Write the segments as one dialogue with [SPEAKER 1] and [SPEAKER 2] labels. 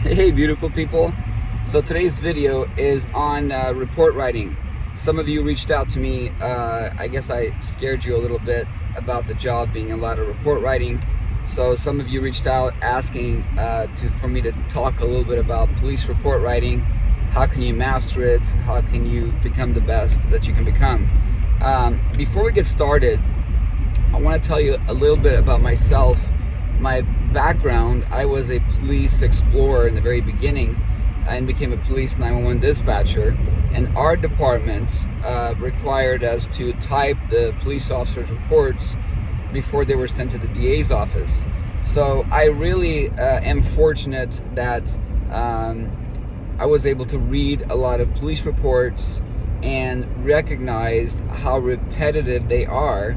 [SPEAKER 1] Hey beautiful people. So today's video is on report writing. Some of you reached out to me. I guess I scared you a little bit about the job being a lot of report writing. So some of you reached out asking for me to talk a little bit about police report writing. How can you master it? How can you become the best that you can become? Before we get started, I want to tell you a little bit about myself. My background, I was a police explorer in the very beginning and became a police 911 dispatcher, and our department required us to type the police officers' reports before they were sent to the DA's office. So I really am fortunate that I was able to read a lot of police reports and recognized how repetitive they are,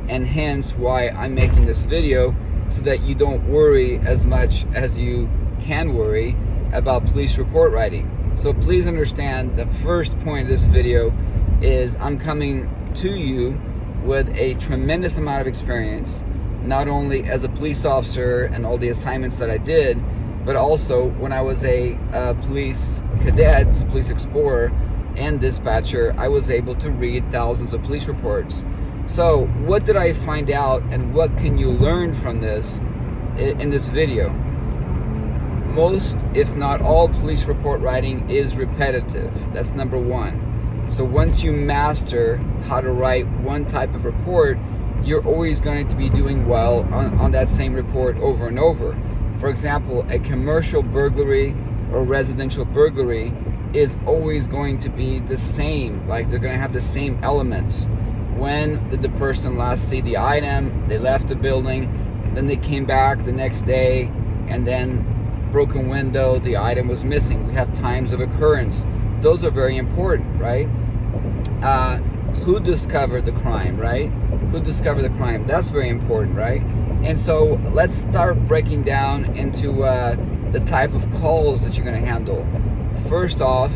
[SPEAKER 1] and hence why I'm making this video, so that you don't worry as much as you can worry about police report writing. So please understand, the first point of this video is I'm coming to you with a tremendous amount of experience, not only as a police officer and all the assignments that I did, but also when I was a police cadet, police explorer, and dispatcher. I was able to read thousands of police reports. So what did I find out, and what can you learn from this in this video? Most, if not all, police report writing is repetitive. That's number one. So once you master how to write one type of report, you're always going to be doing well on that same report over and over. For example, a commercial burglary or residential burglary is always going to be the same. Like, they're going to have the same elements. When did the person last see the item? They left the building, then they came back the next day, and then broken window, the item was missing. We have times of occurrence. Those are very important, right? Who discovered the crime, right? Who discovered the crime? That's very important, right? And so let's start breaking down into the type of calls that you're going to handle. First off,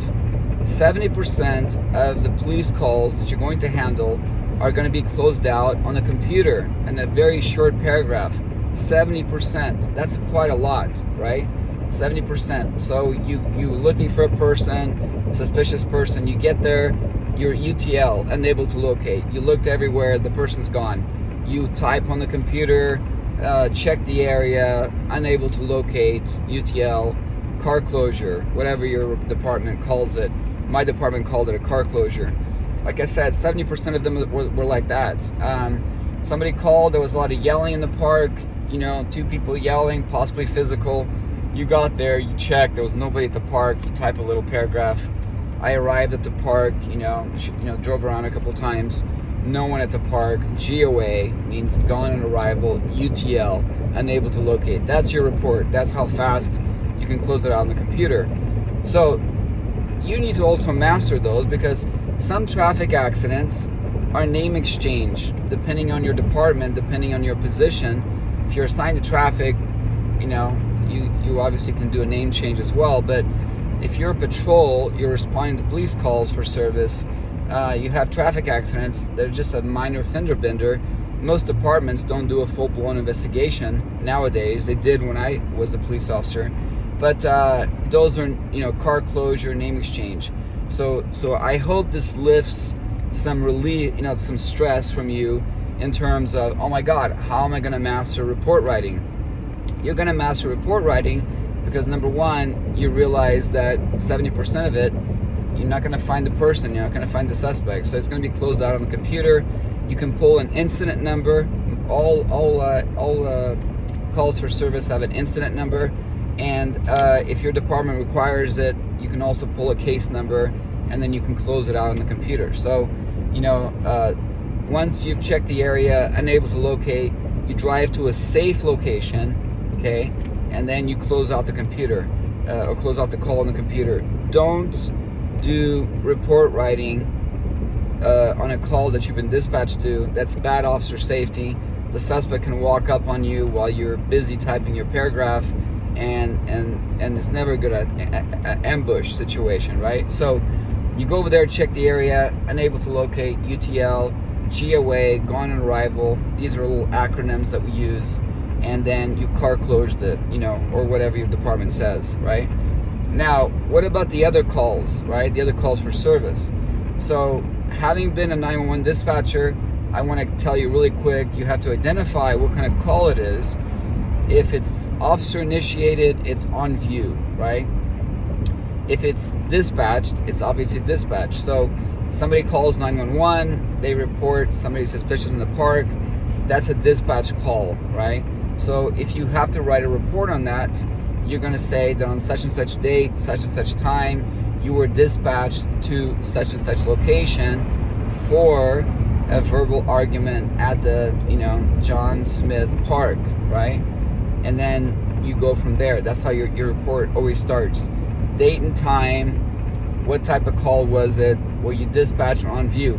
[SPEAKER 1] 70% of the police calls that you're going to handle are going to be closed out on the computer in a very short paragraph. 70%, that's quite a lot, right? 70%. So you looking for a person, suspicious person, you get there, you're UTL, unable to locate. You looked everywhere, the person's gone. You type on the computer, check the area, unable to locate, UTL, car closure, whatever your department calls it. My department called it a car closure. Like I said, 70% of them were like that. Somebody called, there was a lot of yelling in the park, two people yelling, possibly physical. You got there, you checked, there was nobody at the park, you type a little paragraph. I arrived at the park, drove around a couple times, no one at the park. GOA means gone on arrival. UTL, unable to locate. That's your report. That's how fast you can close it out on the computer. So you need to also master those, because some traffic accidents are name exchange, depending on your department, depending on your position. If you're assigned to traffic, you obviously can do a name change as well. But if you're a patrol, you're responding to police calls for service, you have traffic accidents, they're just a minor fender bender. Most departments don't do a full-blown investigation nowadays. They did when I was a police officer. But those are, car closure, name exchange. So I hope this lifts some relief, some stress from you in terms of, oh my God, how am I going to master report writing? You're going to master report writing because, number one, you realize that 70% of it, you're not going to find the person, you're not going to find the suspect. So it's going to be closed out on the computer. You can pull an incident number. All calls for service have an incident number. And if your department requires it, you can also pull a case number, and then you can close it out on the computer. So, once you've checked the area, unable to locate, you drive to a safe location, okay, and then you close out the computer, or close out the call on the computer. Don't do report writing on a call that you've been dispatched to. That's bad officer safety. The suspect can walk up on you while you're busy typing your paragraph, and it's never a good ambush situation, right? So you go over there, check the area, unable to locate, UTL, GOA, gone on arrival. These are little acronyms that we use. and then you car closed it, or whatever your department says, right? Now, what about the other calls, right? The other calls for service. So, having been a 911 dispatcher, I want to tell you really quick, you have to identify what kind of call it is. If it's officer initiated, it's on view, right? If it's dispatched, it's obviously dispatched. So somebody calls 911, they report somebody suspicious in the park, that's a dispatch call, right? So if you have to write a report on that, you're going to say that on such and such date, such and such time, you were dispatched to such and such location for a verbal argument at the, John Smith Park, right? And then you go from there. That's how your report always starts. Date and time, what type of call was it, were you dispatched or on view?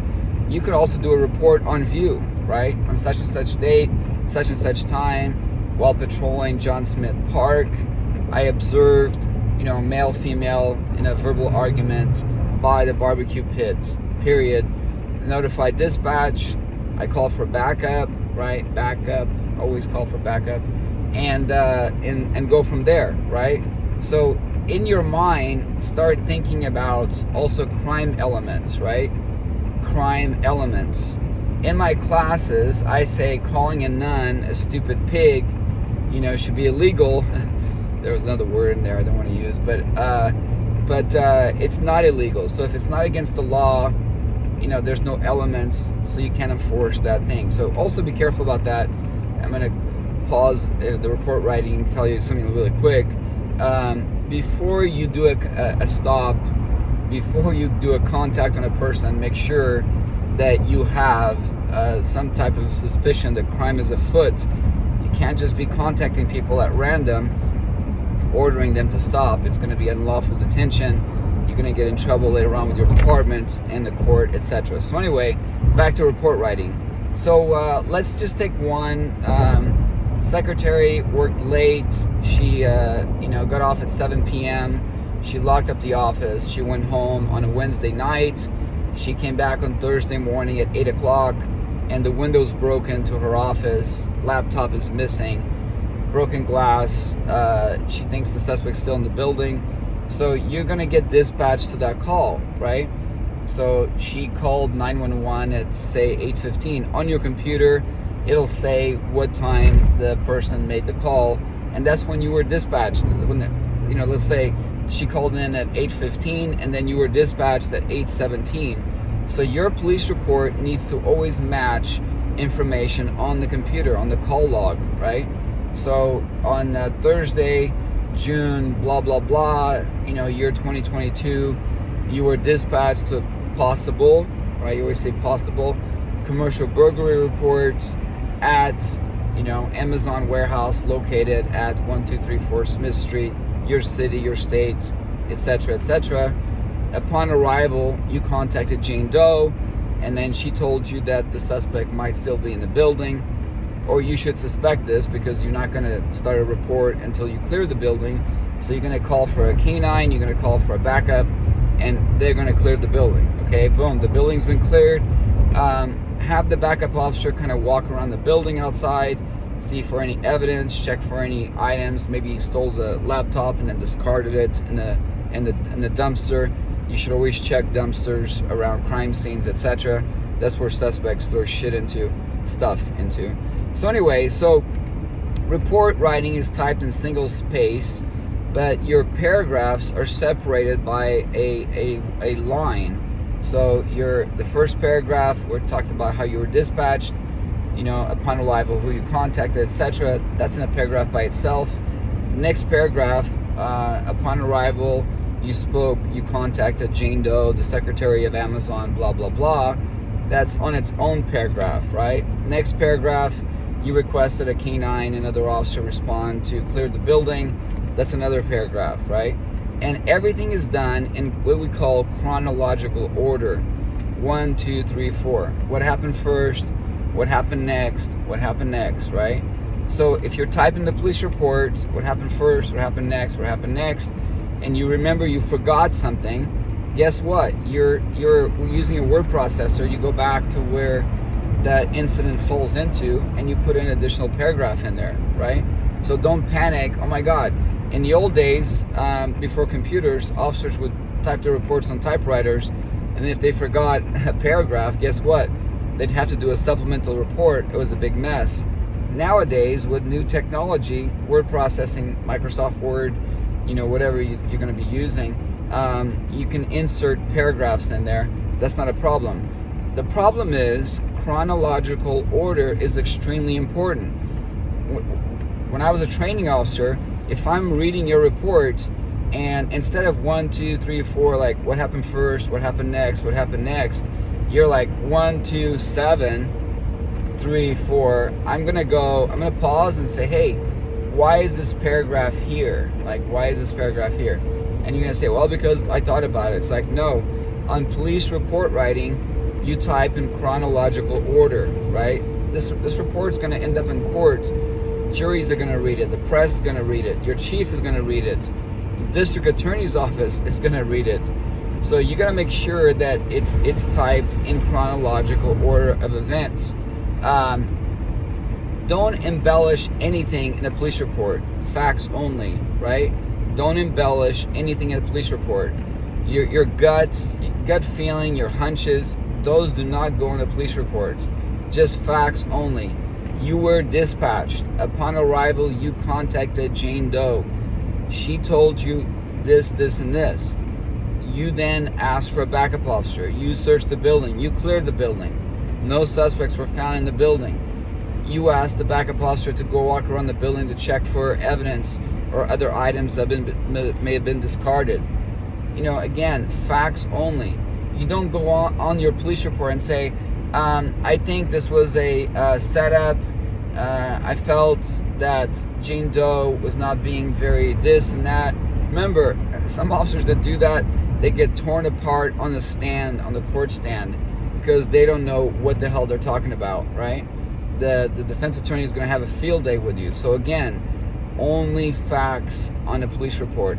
[SPEAKER 1] You could also do a report on view, right? On such and such date, such and such time, while patrolling John Smith Park, I observed, male, female in a verbal argument by the barbecue pit, period. Notified dispatch, I call for backup, right? Backup, always call for backup, and go from there, right? So in your mind, start thinking about also crime elements, right? Crime elements. In my classes, I say calling a nun a stupid pig, should be illegal. There was another word in there I don't want to use, but it's not illegal. So if it's not against the law, there's no elements, so you can't enforce that thing. So also be careful about that. I'm going to pause the report writing and tell you something really quick. Before you do a stop, before you do a contact on a person, make sure that you have some type of suspicion that crime is afoot. You can't just be contacting people at random, ordering them to stop. It's going to be unlawful detention. You're going to get in trouble later on with your department and the court, etc. So anyway, back to report writing. So let's just take one. Secretary worked late. She got off at 7 p.m. She locked up the office. She went home on a Wednesday night. She came back on Thursday morning at 8 o'clock, and the window's broken to her office. Laptop is missing. Broken glass. She thinks the suspect's still in the building. So you're going to get dispatched to that call, right? So she called 911 at, say, 8:15. On your computer, it'll say what time the person made the call, and that's when you were dispatched. Let's say she called in at 8:15, and then you were dispatched at 8:17. So your police report needs to always match information on the computer, on the call log, right? So on Thursday, June, blah, blah, blah, year 2022, you were dispatched to possible, right? You always say possible, commercial burglary report at, Amazon warehouse located at 1234 Smith Street, your city, your state, etc., etc. Upon arrival, you contacted Jane Doe, and then she told you that the suspect might still be in the building, or you should suspect this because you're not going to start a report until you clear the building. So you're going to call for a canine, you're going to call for a backup, and they're going to clear the building. Okay, boom, the building's been cleared. Have the backup officer kind of walk around the building outside, see for any evidence, check for any items. Maybe he stole the laptop and then discarded it in the dumpster. You should always check dumpsters around crime scenes, etc. That's where suspects throw stuff into. So anyway, report writing is typed in single space, but your paragraphs are separated by a line. So the first paragraph where it talks about how you were dispatched, upon arrival, who you contacted, etc. That's in a paragraph by itself. Next paragraph, upon arrival, you contacted Jane Doe, the secretary of Amazon, blah, blah, blah. That's on its own paragraph, right? Next paragraph, you requested a canine and other officer respond to clear the building. That's another paragraph, right? And everything is done in what we call chronological order. 1, 2, 3, 4. What happened first? What happened next? What happened next, right? So if you're typing the police report, what happened first? What happened next? What happened next? And you remember you forgot something, guess what? You're using a word processor. You go back to where that incident falls into, and you put an additional paragraph in there, right? So don't panic. Oh my God. In the old days, before computers, officers would type their reports on typewriters, and if they forgot a paragraph, guess what? They'd have to do a supplemental report. It was a big mess. Nowadays, with new technology, word processing, Microsoft Word, whatever you're going to be using, you can insert paragraphs in there. That's not a problem. The problem is chronological order is extremely important. When I was a training officer, if I'm reading your report and instead of 1, 2, 3, 4, like what happened first, what happened next, you're like 1, 2, 7, 3, 4, I'm gonna pause and say, hey, why is this paragraph here? Like, why is this paragraph here? And you're gonna say, well, because I thought about it. It's like, no, on police report writing, you type in chronological order, right? This report's gonna end up in court. Juries are gonna read it. The press is gonna read it. Your chief is gonna read it. The district attorney's office is gonna read it. So you gotta make sure that it's typed in chronological order of events. Don't embellish anything in a police report. Facts only, right? Don't embellish anything in a police report. Your gut feeling, your hunches, those do not go in the police report. Just facts only. You were dispatched. Upon arrival, you contacted Jane Doe. She told you this, and this. You then asked for a backup officer. You searched the building. You cleared the building. No suspects were found in the building. You asked the backup officer to go walk around the building to check for evidence or other items that may have been discarded. Again, facts only. You don't go on your police report and say, I think this was a setup. I felt that Jane Doe was not being very this and that. Remember, some officers that do that, they get torn apart on the stand, on the court stand, because they don't know what the hell they're talking about, right? The defense attorney is going to have a field day with you. So again, only facts on a police report.